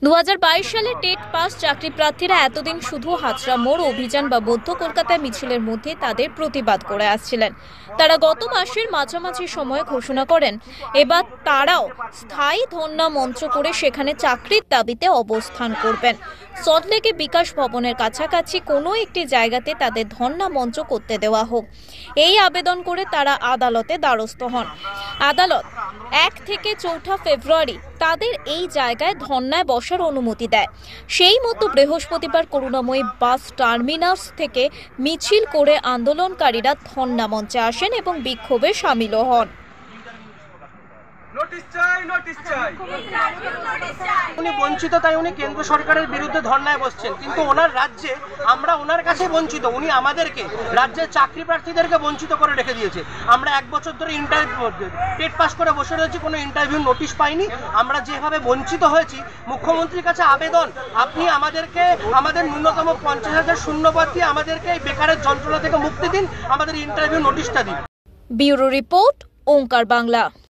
2022 সালে TET pass চাকরি প্রার্থীরা এতদিন শুধু হাজরা মোড় অভিযান বা মধ্য কলকাতায় মিছিলের মধ্যে তাদের প্রতিবাদ করে আসছিলেন। তারা গত মাসের মাঝামাঝি সময়ে ঘোষণা করেন এবার তারাও স্থায়ী ধর্ণা মঞ্চ করে সেখানে চাকরির দাবিতে অবস্থান করবেন। সল্টলেকে বিকাশ ভবনের কাছাকাছি কোনো একটি জায়গাতে তাদের ধর্ণা মঞ্চ করতে দেওয়া হোক, এই আবেদন করে তারা আদালতে দ্বারস্থ হন। আদালত 1 থেকে 4 ফেব্রুয়ারি তাদের এই জায়গায় ধর্নায় বসার অনুমতি দেয়। সেই মতো বৃহস্পতিবার করুণাময়ী বাস টার্মিনাস থেকে মিছিল করে আন্দোলনকারীরা ধর্না মঞ্চে আসেন এবং বিক্ষোভে সামিল হন। উনি বঞ্চিত, তাই উনি কেন্দ্র সরকারের বিরুদ্ধে ধর্নায় বসছেন, কিন্তু ওনার রাজ্যে আমরা ওনার কাছে বঞ্চিত। উনি আমাদেরকে, রাজ্যের চাকরি প্রার্থীদেরকে বঞ্চিত করে রেখে দিয়েছে। আমরা 1 বছর ধরে টেট পাস করে বসে রয়েছি, কোনো ইন্টারভিউ নোটিশ পাইনি। আমরা যেভাবে বঞ্চিত হয়েছি, মুখ্যমন্ত্রীর কাছে আবেদন, আপনি আমাদেরকে আমাদের ন্যূনতম 50,000 শূন্যপদ দিয়ে আমাদেরকে এই বেকারের যন্ত্রণা থেকে মুক্তি দিন, আমাদের ইন্টারভিউ নোটিশটা দিন। ব্যুরো রিপোর্ট, ওঙ্কার বাংলা।